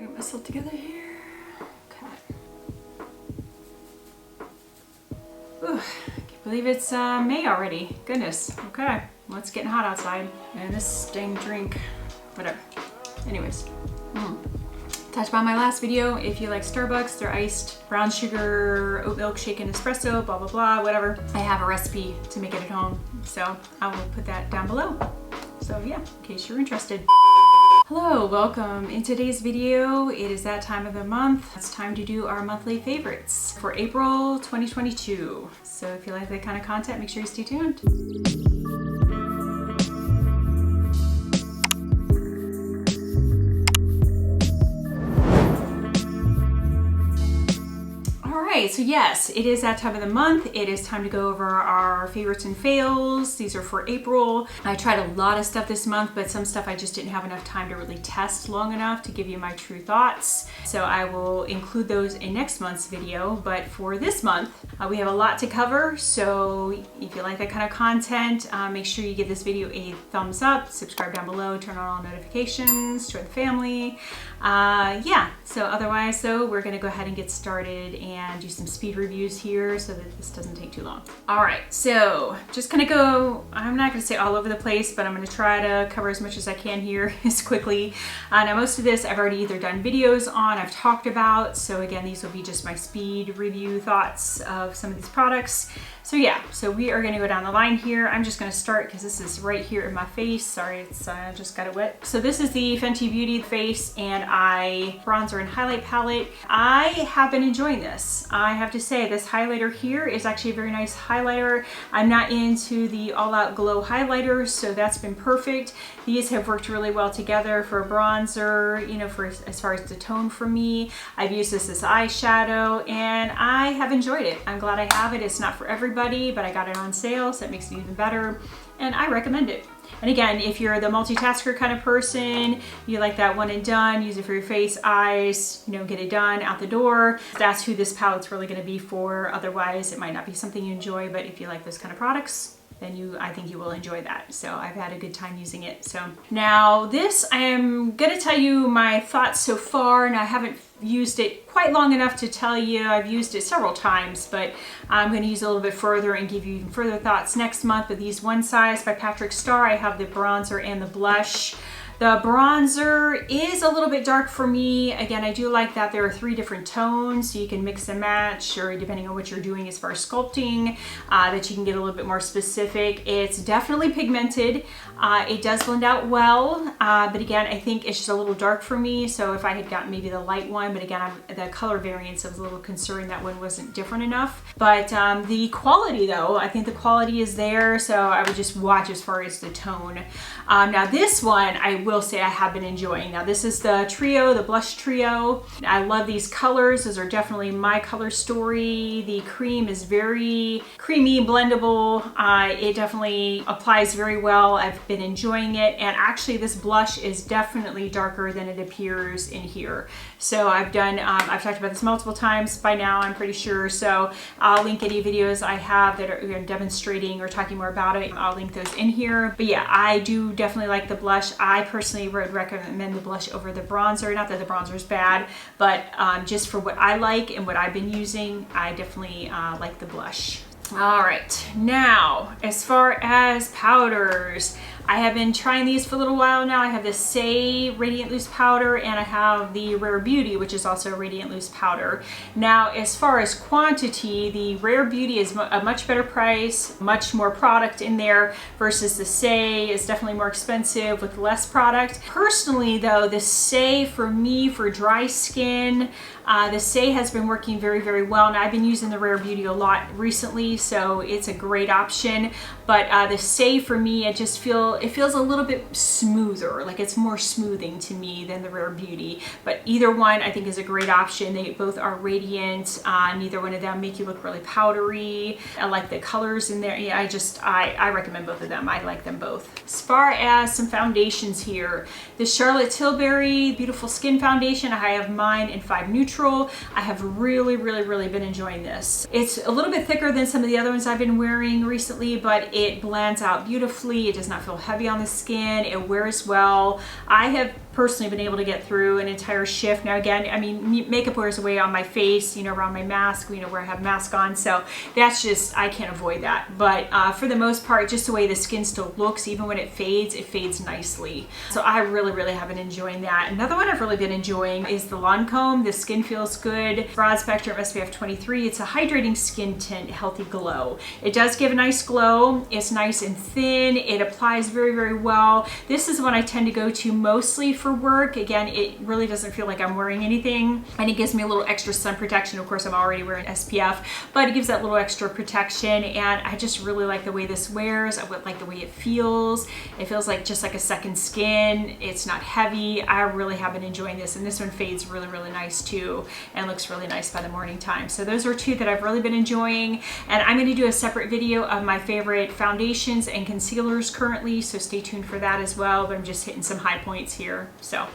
get myself together here. Okay. Ooh, I can't believe it's May already. Goodness. Okay, well, it's getting hot outside. And this dang drink, whatever. Anyways. Touched on my last video. If you like Starbucks, their iced brown sugar, oat milk shaken espresso, blah, blah, blah, whatever. I have a recipe to make it at home. So I will put that down below. So yeah, in case you're interested. Hello, welcome. In today's video, it is that time of the month. It's time to do our monthly favorites for April 2022. So if you like that kind of content, make sure you stay tuned. So yes, it is that time of the month. It is time to go over our favorites and fails. These are for April. I tried a lot of stuff this month, but some stuff I just didn't have enough time to really test long enough to give you my true thoughts. So I will include those in next month's video. But for this month, we have a lot to cover. So if you like that kind of content, make sure you give this video a thumbs up, subscribe down below, turn on all notifications, join the family. Yeah, so otherwise, we're gonna go ahead and get started and do some speed reviews here so that this doesn't take too long. All right, so just gonna go, I'm not gonna say all over the place, but I'm gonna try to cover as much as I can here as quickly. Now most of this I've already either done videos on, I've talked about, so again, these will be just my speed review thoughts of some of these products. So yeah, so we are gonna go down the line here. I'm just gonna start because this is right here in my face. Sorry, it's just got it wet. So this is the Fenty Beauty Face and Eye Bronzer and Highlight Palette. I have been enjoying this. I have to say this highlighter here is actually a very nice highlighter. I'm not into the All Out Glow highlighters, so that's been perfect. These have worked really well together for a bronzer, you know, for as far as the tone for me. I've used this as eyeshadow and I have enjoyed it. I'm glad I have it. It's not for everybody, but I got it on sale, so it makes it even better. And I recommend it. And again, if you're the multitasker kind of person, you like that one and done, use it for your face, eyes, you know, get it done, out the door. That's who this palette's really gonna be for. Otherwise, it might not be something you enjoy, but if you like those kind of products, then I think you will enjoy that. So I've had a good time using it. So now this, I am gonna tell you my thoughts so far, and I haven't used it quite long enough to tell you. I've used it several times, but I'm going to use it a little bit further and give you even further thoughts next month. But these One Size by Patrick Starrr, I have the bronzer and the blush. The bronzer is a little bit dark for me. Again, I do like that there are 3 different tones, so you can mix and match, or depending on what you're doing as far as sculpting, that you can get a little bit more specific. It's definitely pigmented. It does blend out well, but again, I think it's just a little dark for me. So if I had gotten maybe the light one, but again, the color variance, I was a little concerned that one wasn't different enough. But the quality though, I think the quality is there, so I would just watch as far as the tone. Now this one, I will say I have been enjoying. Now this is the trio, the blush trio. I love these colors. Those are definitely my color story. The cream is very creamy, blendable. It definitely applies very well. I've been enjoying it. And actually this blush is definitely darker than it appears in here. So I've talked about this multiple times by now, I'm pretty sure. So I'll link any videos I have that are demonstrating or talking more about it. I'll link those in here. But yeah, I do definitely like the blush. I personally would recommend the blush over the bronzer. Not that the bronzer is bad, but just for what I like and what I've been using, I definitely like the blush. All right, now as far as powders, I have been trying these for a little while now. I have the Saie Radiant Loose Powder and I have the Rare Beauty, which is also a Radiant Loose Powder. Now, as far as quantity, the Rare Beauty is a much better price, much more product in there versus the Saie is definitely more expensive with less product. Personally though, the Saie for me, for dry skin, the Saie has been working very, very well, and I've been using the Rare Beauty a lot recently, so it's a great option. But the Saie for me, it feels a little bit smoother, like it's more smoothing to me than the Rare Beauty. But either one I think is a great option. They both are radiant. Neither one of them make you look really powdery. I like the colors in there. Yeah, I recommend both of them. I like them both. As far as some foundations here, the Charlotte Tilbury Beautiful Skin Foundation, I have mine in 5 Neutral. I have really been enjoying this. It's a little bit thicker than some of the other ones I've been wearing recently, but it blends out beautifully. It does not feel heavy on the skin. It wears well. I have personally been able to get through an entire shift. Now again, I mean, makeup wears away on my face, you know, around my mask, you know, where I have mask on. So that's just, I can't avoid that. But for the most part, just the way the skin still looks, even when it fades nicely. So I really have been enjoying that. Another one I've really been enjoying is the Lancome. The Skin Feels Good Broad Spectrum SPF 23. It's a hydrating skin tint, healthy glow. It does give a nice glow. It's nice and thin. It applies very well. This is one I tend to go to mostly for work. Again, it really doesn't feel like I'm wearing anything, and it gives me a little extra sun protection. Of course, I'm already wearing SPF, but it gives that little extra protection, and I just really like the way this wears. I like the way it feels. It feels like just like a second skin. It's not heavy. I really have been enjoying this, and this one fades really nice too, and looks really nice by the morning time. So those are two that I've really been enjoying, and I'm going to do a separate video of my favorite foundations and concealers currently, so stay tuned for that as well. But I'm just hitting some high points here. So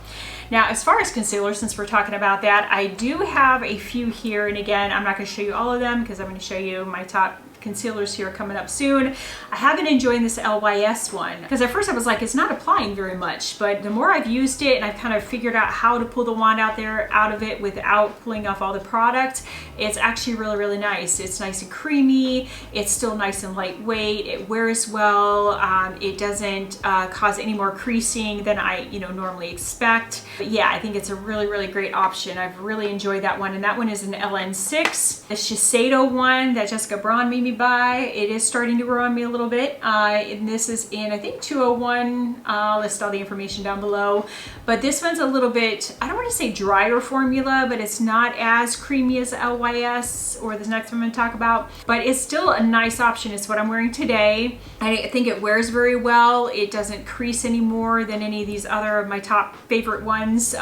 now, as far as concealer, since we're talking about that, I do have a few here, and again, I'm not going to show you all of them because I'm going to show you my top concealers here coming up soon. I have been enjoying this LYS one because at first I was like, it's not applying very much, but the more I've used it and I've kind of figured out how to pull the wand out of it without pulling off all the product, it's actually really nice. It's nice and creamy. It's still nice and lightweight. It wears well. It doesn't cause any more creasing than I normally expect. But yeah, I think it's a really great option. I've really enjoyed that one, and that one is an LN6. The Shiseido one that Jessica Braun made me buy, it is starting to grow on me a little bit, and this is in, I think, 201. I'll list all the information down below, but this one's a little bit, I don't want to say drier formula, but it's not as creamy as LYS or the next one I'm going to talk about, but it's still a nice option. It's what I'm wearing today. I think it wears very well. It doesn't crease any more than any of these other of my top favorite ones.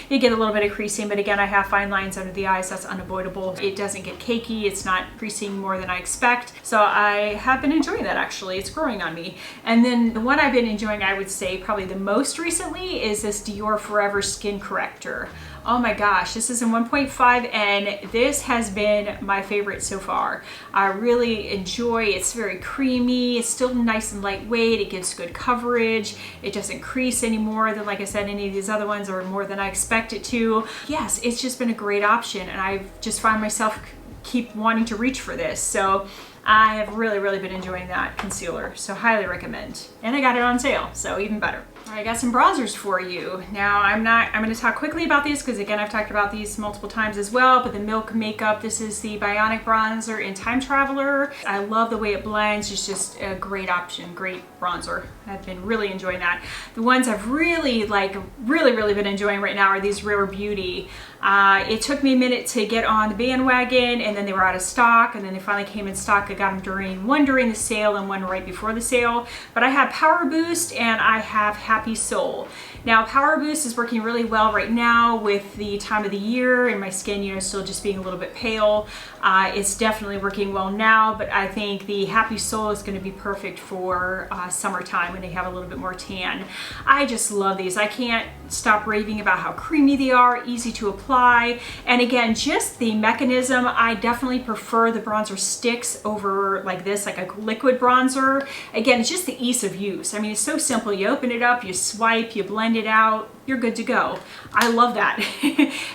You get a little bit of creasing, but again, I have fine lines under the eyes. That's unavoidable. It doesn't get cakey. It's not creasing more than I expect. So I have been enjoying that, actually. It's growing on me. And then the one I've been enjoying, I would say probably the most recently, is this Dior Forever Skin Corrector. Oh my gosh, this is in 1.5, and this has been my favorite so far. I really enjoy, it's very creamy, it's still nice and lightweight, it gives good coverage, it doesn't crease any more than, like I said, any of these other ones, or more than I expect it to. Yes, it's just been a great option, and I just find myself keep wanting to reach for this. So I have really been enjoying that concealer, so highly recommend. And I got it on sale, so even better. All right, I got some bronzers for you. Now I'm going to talk quickly about these because again, I've talked about these multiple times as well, but the Milk Makeup, this is the Bionic bronzer in Time Traveler. I love the way it blends. It's just a great option, great bronzer. I've been really enjoying that. The ones I've really been enjoying right now are these Rare Beauty. It took me a minute to get on the bandwagon, and then they were out of stock, and then they finally came in stock. I got them during the sale and one right before the sale. But I have Power Boost and I have Happy Soul. Now Power Boost is working really well right now with the time of the year and my skin, still just being a little bit pale. It's definitely working well now, but I think the Happy Soul is going to be perfect for summertime when they have a little bit more tan. I just love these. I can't stop raving about how creamy they are, easy to apply, and again, just the mechanism. I definitely prefer the bronzer sticks over like this, like a liquid bronzer. Again, it's just the ease of use. I mean, it's so simple. You open it up, you swipe, you blend it out, you're good to go. I love that.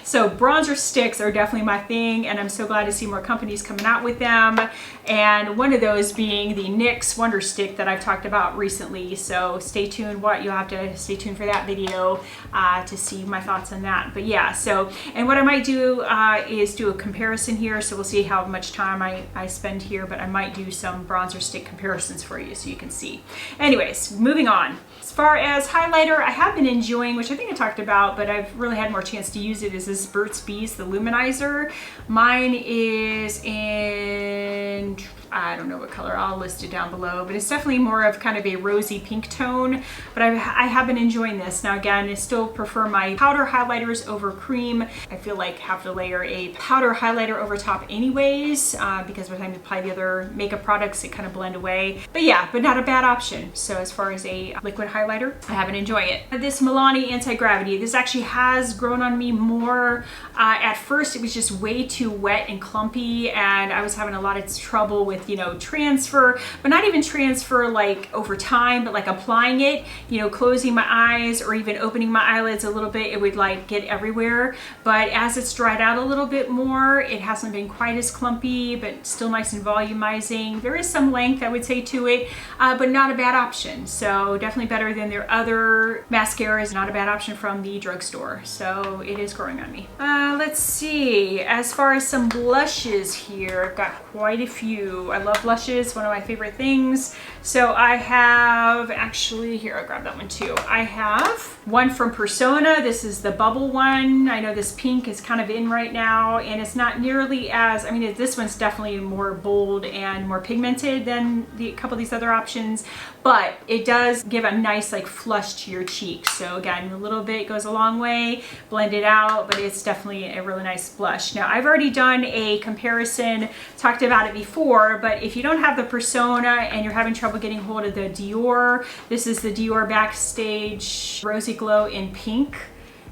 So bronzer sticks are definitely my thing, and I'm so glad to see more companies coming out with them, and one of those being the NYX Wonder Stick that I've talked about recently. So stay tuned. You'll have to stay tuned for that video to see my thoughts on that. But yeah, so, and what I might do is do a comparison here, so we'll see how much time I spend here, but I might do some bronzer stick comparisons for you so you can see. Anyways, moving on. As far as highlighter, I have been enjoying, which I think I talked about, but I've really had more chance to use it, is this Burt's Bees, the Luminizer. Mine is in, I don't know what color, I'll list it down below, but it's definitely more of kind of a rosy pink tone, but I have been enjoying this. Now again, I still prefer my powder highlighters over cream. I feel like I have to layer a powder highlighter over top anyways, because by the time you apply the other makeup products, it kind of blend away. But yeah, but not a bad option. So as far as a liquid highlighter, I have been enjoying it. This Milani Anti-Gravity, this actually has grown on me more. At first, it was just way too wet and clumpy, and I was having a lot of trouble with with, you know, transfer, but not even transfer like over time, but like applying it, you know, closing my eyes or even opening my eyelids a little bit, it would like get everywhere. But as it's dried out a little bit more, it hasn't been quite as clumpy, but still nice and volumizing. There is some length, I would say, to it, but not a bad option. So definitely better than their other mascaras, not a bad option from the drugstore. So it is growing on me. Let's see, as far as some blushes here, I've got quite a few. I love blushes, one of my favorite things. So I have, actually, here, I'll grab that one too. I have one from Persona. This is the bubble one. I know this pink is kind of in right now, and it's not nearly as, I mean, this one's definitely more bold and more pigmented than a couple of these other options, but it does give a nice like flush to your cheeks. So again, a little bit goes a long way, blend it out, but it's definitely a really nice blush. Now, I've already done a comparison, talked about it before, but if you don't have the Persona and you're having trouble getting hold of the Dior, this is the Dior Backstage Rosy Glow in pink.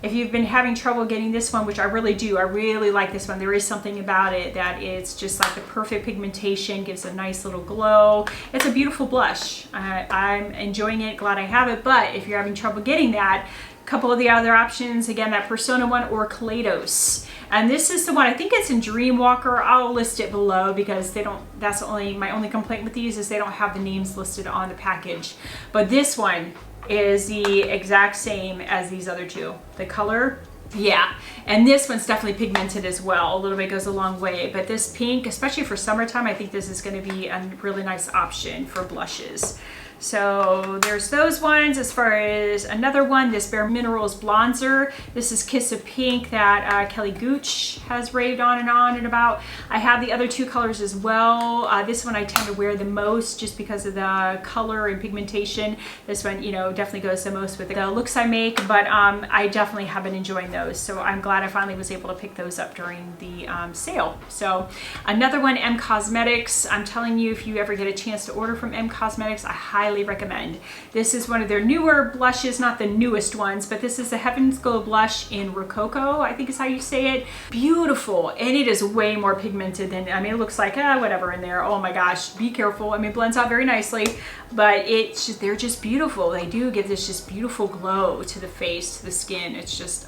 If you've been having trouble getting this one, which I really do, I really like this one. There is something about it that it's just like the perfect pigmentation, gives a nice little glow. It's a beautiful blush. I'm enjoying it, glad I have it. But if you're having trouble getting that, a couple of the other options, again, that Persona one or Kaleidos. And this is the one, I think it's in Dreamwalk. I'll list it below because they don't, that's my only complaint with these is they don't have the names listed on the package. But this one is the exact same as these other two. The color, yeah. And this one's definitely pigmented as well. A little bit goes a long way. But this pink, especially for summertime, I think this is going to be a really nice option for blushes. So there's those ones. As far as another one, this Bare Minerals bronzer. This is Kiss of Pink that Kelly Gooch has raved on and about. I have the other two colors as well. This one I tend to wear the most just because of the color and pigmentation. This one, you know, definitely goes the most with the looks I make, but I definitely have been enjoying those. So I'm glad I finally was able to pick those up during the sale. So another one, M Cosmetics. I'm telling you, if you ever get a chance to order from M Cosmetics, I highly recommend. This is one of their newer blushes, not the newest ones, but this is the Heaven's Glow blush in Rococo, I think is how you say it. Beautiful, and it is way more pigmented than, I mean, it looks like whatever in there. Oh my gosh, be careful. I mean, it blends out very nicely, but it's just, they're just beautiful. They do give this just beautiful glow to the face, to the skin. It's just,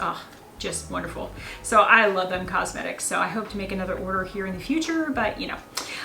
just wonderful. So I love them cosmetics. So I hope to make another order here in the future, but you know.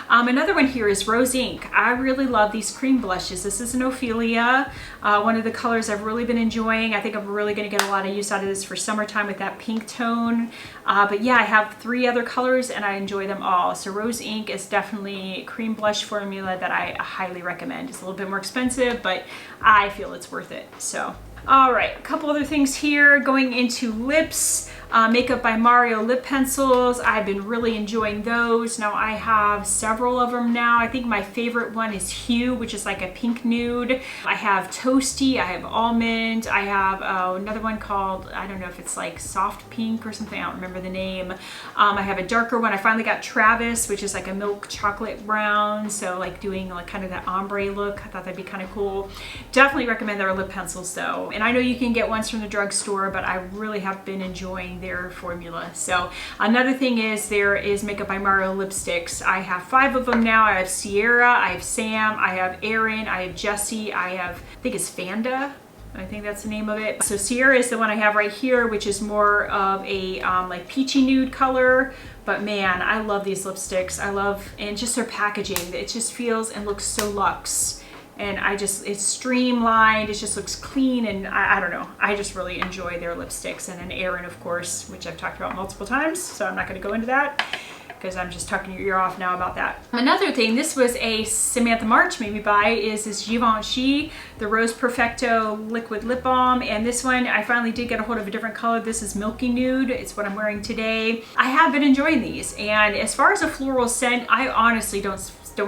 Another one here is Rose Inc. I really love these cream blushes. This is an Ophelia, one of the colors I've really been enjoying. I think I'm really going to get a lot of use out of this for summertime with that pink tone. But yeah, I have 3 other colors and I enjoy them all. So Rose Inc. is definitely a cream blush formula that I highly recommend. It's a little bit more expensive, but I feel it's worth it. So all right, a couple other things here. Going into lips, Makeup by Mario lip pencils. I've been really enjoying those. Now I have several of them now. I think my favorite one is Hue, which is like a pink nude. I have Toasty, I have Almond, I have another one called, I don't know if it's like Soft Pink or something, I don't remember the name. I have a darker one. I finally got Travis, which is like a milk chocolate brown, so like doing like kind of that ombre look. I thought that'd be kind of cool. Definitely recommend their lip pencils though. And I know you can get ones from the drugstore, but I really have been enjoying their formula. So another thing is there is Makeup by Mario lipsticks. I have 5 of them now. I have Sierra, I have Sam, I have Erin, I have Jessie, I have, I think it's Fanda. I think that's the name of it. So Sierra is the one I have right here, which is more of a like peachy nude color. But man, I love these lipsticks. I love, and just their packaging. It just feels and looks so luxe. And it's streamlined, it just looks clean, and I don't know, I just really enjoy their lipsticks. And then Erin, of course, which I've talked about multiple times, so I'm not gonna go into that because I'm just talking your ear off now about that. Another thing, this was a Samantha March made me buy, is this Givenchy, the Rose Perfecto liquid lip balm. And this one, I finally did get a hold of a different color. This is Milky Nude. It's what I'm wearing today. I have been enjoying these. And as far as a floral scent, I honestly don't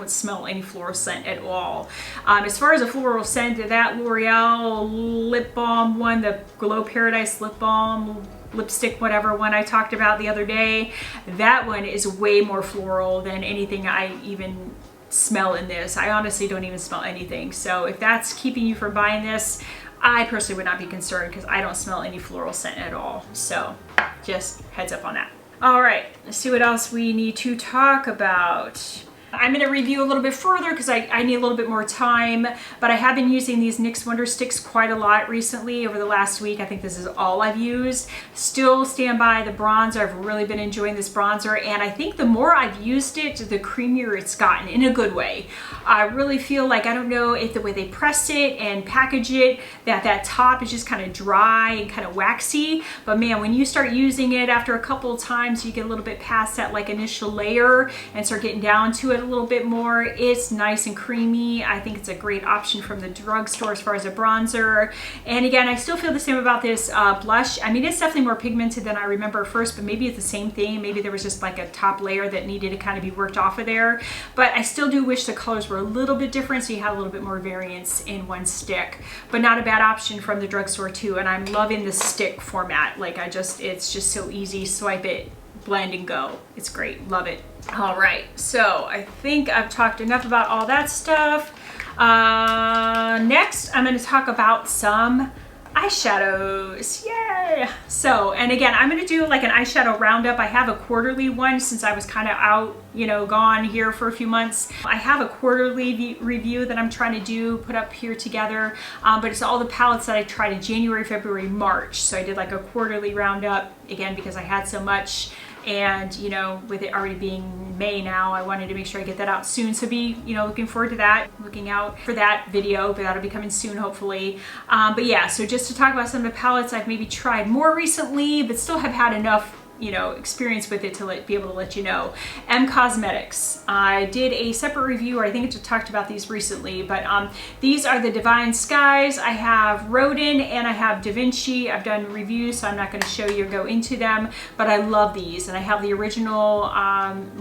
smell any floral scent at all. As far as a floral scent, that L'Oreal lip balm one, the Glow Paradise lip balm, lipstick, whatever one I talked about the other day, that one is way more floral than anything I even smell in this. I honestly don't even smell anything. So if that's keeping you from buying this, I personally would not be concerned because I don't smell any floral scent at all. So just heads up on that. All right, let's see what else we need to talk about. I'm going to review a little bit further because I need a little bit more time, but I have been using these NYX Wonder Sticks quite a lot recently over the last week. I think this is all I've used. Still stand by the bronzer. I've really been enjoying this bronzer, and I think the more I've used it, the creamier it's gotten in a good way. I really feel like, I don't know if the way they press it and package it, that top is just kind of dry and kind of waxy, but man, when you start using it after a couple of times, you get a little bit past that like initial layer and start getting down to it a little bit more. It's nice and creamy. I think it's a great option from the drugstore as far as a bronzer. And again, I still feel the same about this blush. I mean, it's definitely more pigmented than I remember at first, but maybe it's the same thing. Maybe there was just like a top layer that needed to kind of be worked off of there. But I still do wish the colors were a little bit different, so you had a little bit more variance in one stick. But not a bad option from the drugstore too. And I'm loving the stick format. Like it's just so easy. Swipe it, blend and go. It's great. Love it. All right, so I think I've talked enough about all that stuff. Next, I'm going to talk about some eyeshadows. Yay! So, and again, I'm going to do like an eyeshadow roundup. I have a quarterly one since I was kind of out, you know, gone here for a few months. I have a quarterly review that I'm trying to do, put up here together, but it's all the palettes that I tried in January, February, March. So I did like a quarterly roundup, again, because I had so much. And, you know, with it already being May now, I wanted to make sure I get that out soon. So be, you know, looking forward to that, looking out for that video, but that'll be coming soon, hopefully. But yeah, so just to talk about some of the palettes I've maybe tried more recently, but still have had enough, you know, experience with it to be able to let you know. M Cosmetics. I did a separate review, or I think I just talked about these recently, but these are the Divine Skies. I have Rodin and I have Davinci. I've done reviews, so I'm not going to show you or go into them, but I love these. And I have the original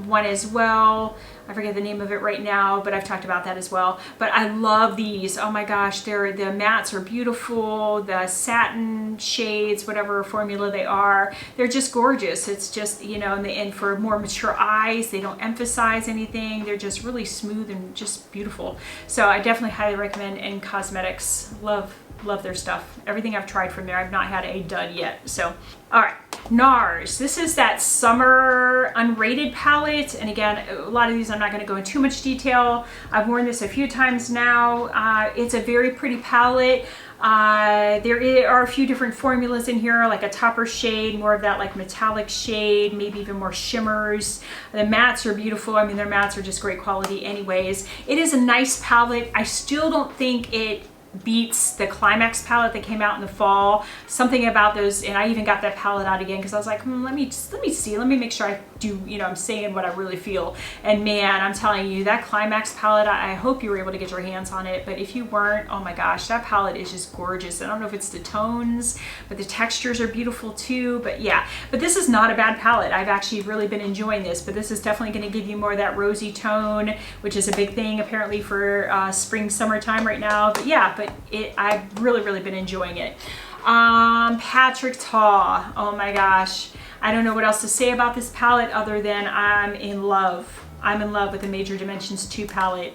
one as well. I forget the name of it right now, but I've talked about that as well. But I love these. Oh my gosh, the mattes are beautiful. The satin shades, whatever formula they are, they're just gorgeous. It's just, you know, and for more mature eyes, they don't emphasize anything. They're just really smooth and just beautiful. So I definitely highly recommend M Cosmetics. Love their stuff. Everything I've tried from there, I've not had a dud yet. So, all right, NARS. This is that summer unrated palette. And again, a lot of these I'm not going to go into too much detail. I've worn this a few times now. It's a very pretty palette. There are a few different formulas in here, like a topper shade, more of that like metallic shade, maybe even more shimmers. The mattes are beautiful. I mean, their mattes are just great quality anyways. It is a nice palette. I still don't think it beats the Climax palette that came out in the fall. Something about those, and I even got that palette out again because I was like, let me see, let me make sure I do, you know, I'm saying what I really feel. And man, I'm telling you, that Climax palette, I hope you were able to get your hands on it, but if you weren't, oh my gosh, that palette is just gorgeous. I don't know if it's the tones, but the textures are beautiful too. But yeah, but this is not a bad palette. I've actually really been enjoying this, but this is definitely going to give you more of that rosy tone, which is a big thing apparently for spring, summertime right now. But yeah, but I've really been enjoying it. Patrick Ta, oh my gosh, I don't know what else to say about this palette other than I'm in love. I'm in love with the Major Dimensions 2 palette.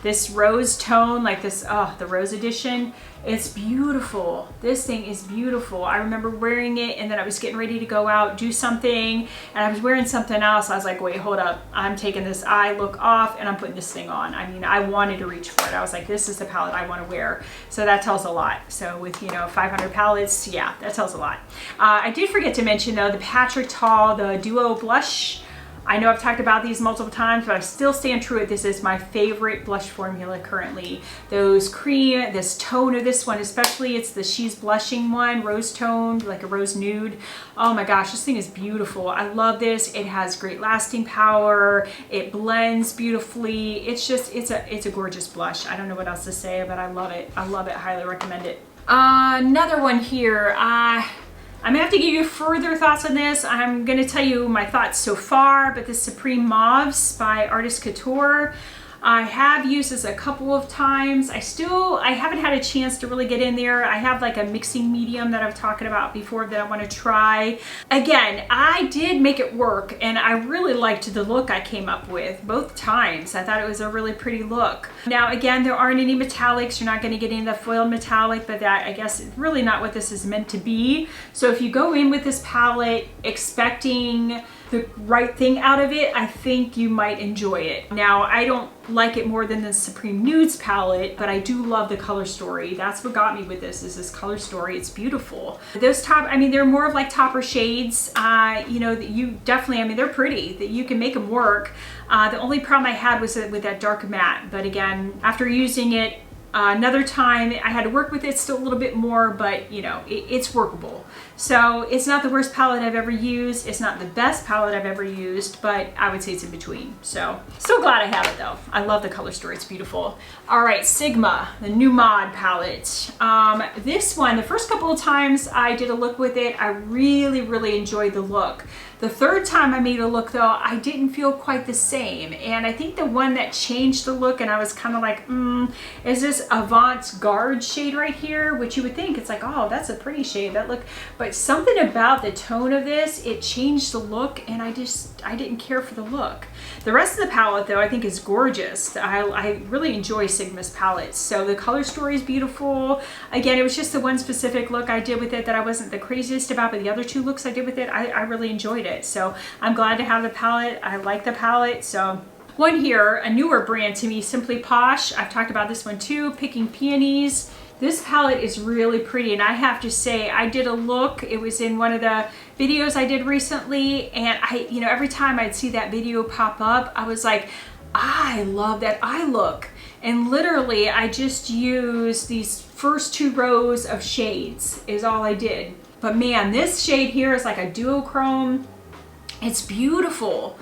This rose tone, like this, the rose edition, it's beautiful. This thing is beautiful. I remember wearing it and then I was getting ready to go out, do something, and I was wearing something else. I was like, wait, hold up. I'm taking this eye look off and I'm putting this thing on. I mean, I wanted to reach for it. I was like, this is the palette I want to wear. So that tells a lot. So with, you know, 500 palettes, yeah, that tells a lot. I did forget to mention though, the Patrick Ta, the Duo Blush. I know I've talked about these multiple times, but I still stand true at this is my favorite blush formula currently. Those cream, this tone of this one, especially it's the She's Blushing one, rose toned, like a rose nude. Oh my gosh, this thing is beautiful. I love this. It has great lasting power. It blends beautifully. It's just, it's a gorgeous blush. I don't know what else to say, but I love it. I love it. Highly recommend it. Another one here. I'm gonna have to give you further thoughts on this. I'm gonna tell you my thoughts so far, but the Supreme Mauves by Artist Couture, I have used this a couple of times. I haven't had a chance to really get in there. I have like a mixing medium that I've talked about before that I want to try. Again, I did make it work and I really liked the look I came up with both times. I thought it was a really pretty look. Now again, there aren't any metallics. You're not going to get any of the foiled metallic, but that I guess is really not what this is meant to be. So if you go in with this palette expecting the right thing out of it, I think you might enjoy it. Now, I don't like it more than the Supreme Nudes palette, but I do love the color story. That's what got me with this, is this color story. It's beautiful. Those top, I mean, they're more of like topper shades. You know, that you definitely, I mean, they're pretty, that you can make them work. The only problem I had was with that dark matte, but again, after using it another time, I had to work with it still a little bit more, but you know, it's workable. So it's not the worst palette I've ever used. It's not the best palette I've ever used, but I would say it's in between. So still glad I have it though. I love the color story, it's beautiful. All right, Sigma, the new mod palette. This one, the first couple of times I did a look with it, I really enjoyed the look. The third time I made a look though, I didn't feel quite the same. And I think the one that changed the look and I was kind of like, is this avant-garde shade right here? Which you would think, it's like, oh, that's a pretty shade, that look. But something about the tone of this, it changed the look and I didn't care for the look. The rest of the palette though, I think is gorgeous. I really enjoy Sigma's palettes. So the color story is beautiful. Again, it was just the one specific look I did with it that I wasn't the craziest about, but the other two looks I did with it, I really enjoyed it. So I'm glad to have the palette. I like the palette. So one here, a newer brand to me, Simply Posh. I've talked about this one too, Picking Peonies. This palette is really pretty, and I have to say, I did a look. It was in one of the videos I did recently, and you know, every time I'd see that video pop up, I was like, I love that eye look. And literally, I just used these first 2 rows of shades is all I did. But man, this shade here is like a duochrome. It's beautiful.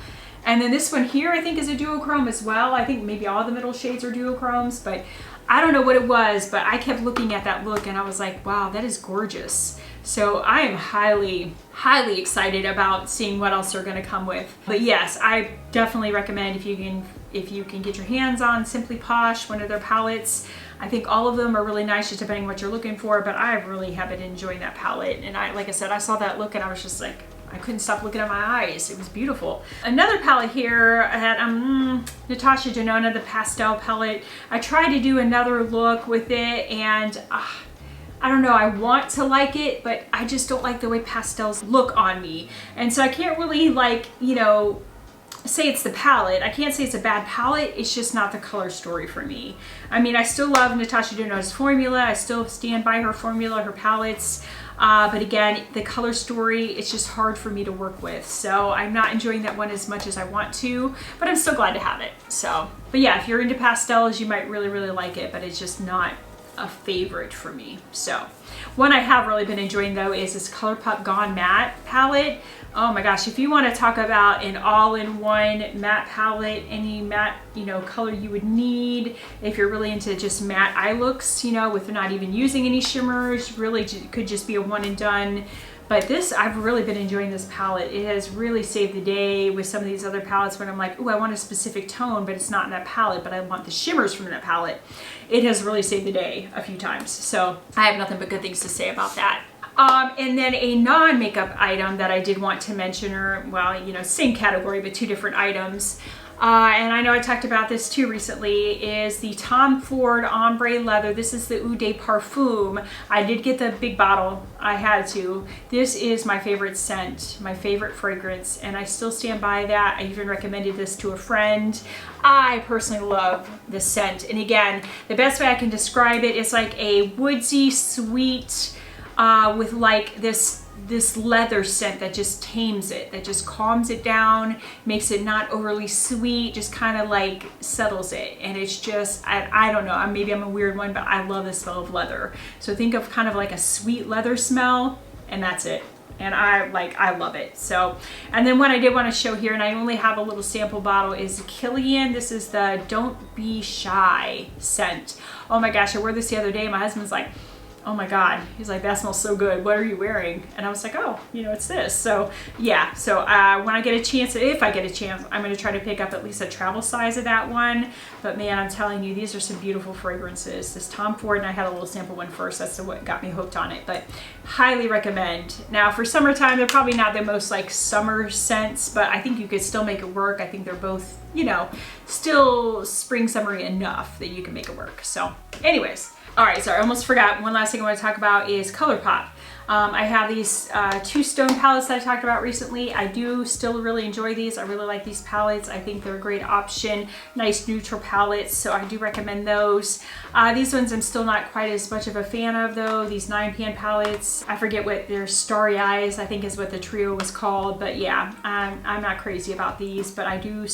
And then this one here, I think, is a duochrome as well. I think maybe all the middle shades are duochromes, but I don't know what it was, but I kept looking at that look and I was like, wow, that is gorgeous. So I am highly excited about seeing what else they're gonna come with. But yes, I definitely recommend if you can get your hands on Simply Posh, one of their palettes. I think all of them are really nice, just depending on what you're looking for, but I really have been enjoying that palette. And like I said, I saw that look and I was just like, I couldn't stop looking at my eyes. It was beautiful. Another palette here, I had Natasha Denona, the Pastel Palette. I tried to do another look with it and I don't know, I want to like it, but I just don't like the way pastels look on me. And so I can't really, like, you know, say it's the palette. I can't say it's a bad palette. It's just not the color story for me. I mean, I still love Natasha Denona's formula. I still stand by her formula, her palettes. But again, the color story, it's just hard for me to work with. So I'm not enjoying that one as much as I want to, but I'm still glad to have it. So, but yeah, if you're into pastels, you might really like it, but it's just not a favorite for me. So one I have really been enjoying though is this ColourPop Gone Matte palette. Oh my gosh, if you want to talk about an all-in-one matte palette, any matte, you know, color you would need, if you're really into just matte eye looks, you know, with not even using any shimmers, really could just be a one and done. But this, I've really been enjoying this palette. It has really saved the day with some of these other palettes when I'm like, oh, I want a specific tone, but it's not in that palette, but I want the shimmers from that palette. It has really saved the day a few times. So I have nothing but good things to say about that. And then a non-makeup item that I did want to mention, or well, you know, same category, but 2 different items. And I know I talked about this too recently, is the Tom Ford Ombre Leather. This is the Eau de Parfum. I did get the big bottle. I had to. This is my favorite scent, my favorite fragrance, and I still stand by that. I even recommended this to a friend. I personally love the scent. And again, the best way I can describe it is like a woodsy, sweet, with like this leather scent that just tames it, that just calms it down, makes it not overly sweet, just kind of like settles it. And it's just, I don't know, maybe I'm a weird one, but I love the smell of leather. So think of kind of like a sweet leather smell, and that's it. And I love it. So, and then what I did want to show here, and I only have a little sample bottle, is Kilian. This is the Don't Be Shy scent. Oh my gosh, I wore this the other day. My husband's like, oh my God, he's like, that smells so good. What are you wearing? And I was like, oh, you know, it's this. So yeah, so when I get a chance, if I get a chance, I'm gonna try to pick up at least a travel size of that one. But man, I'm telling you, these are some beautiful fragrances. This Tom Ford, and I had a little sample one first. That's what got me hooked on it, but highly recommend. Now for summertime, they're probably not the most like summer scents, but I think you could still make it work. I think they're both, you know, still spring, summery enough that you can make it work. So anyways. All right, sorry, I almost forgot. One last thing I want to talk about is ColourPop. I have these two stone palettes that I talked about recently. I do still really enjoy these. I really like these palettes. I think they're a great option. Nice neutral palettes, so I do recommend those. These ones I'm still not quite as much of a fan of though. These 9pan palettes, I forget what their Starry Eyes, I think is what the trio was called. But yeah, I'm not crazy about these, but I do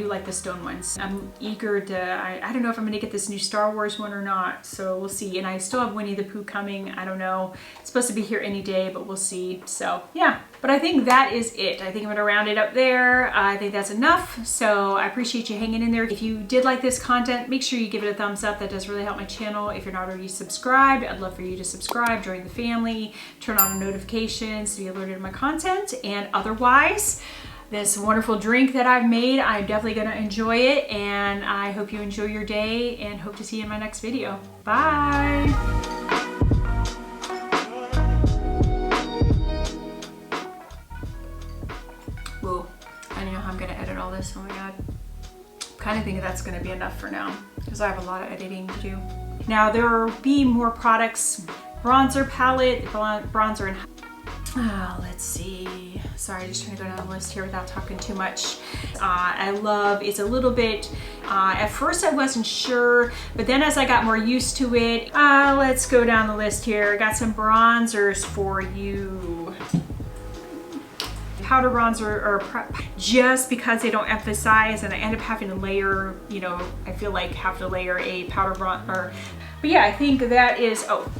like the stone ones. I'm eager to, I don't know if I'm gonna get this new Star Wars one or not, so we'll see. And I still have Winnie the Pooh coming. I don't know. It's supposed to be here any day, but we'll see. So yeah, but I think that is it. I think I'm gonna round it up there. I think that's enough. So I appreciate you hanging in there. If you did like this content, make sure you give it a thumbs up. That does really help my channel. If you're not already subscribed, I'd love for you to subscribe, join the family, turn on notifications to be alerted to my content. And otherwise, this wonderful drink that I've made, I'm definitely gonna enjoy it, and I hope you enjoy your day and hope to see you in my next video. Bye. Whoa, I don't know how I'm gonna edit all this, oh my God. Kind of think that's gonna be enough for now because I have a lot of editing to do. Now there will be more products. Bronzer palette, bronzer and let's see. Sorry, just trying to go down the list here without talking too much. I love, it's a little bit, at first I wasn't sure, but then as I got more used to it, let's go down the list here. I got some bronzers for you. Powder bronzer, or just because they don't emphasize, and I end up having to layer, you know, I feel like have to layer a powder bronzer. But yeah, I think that is, oh,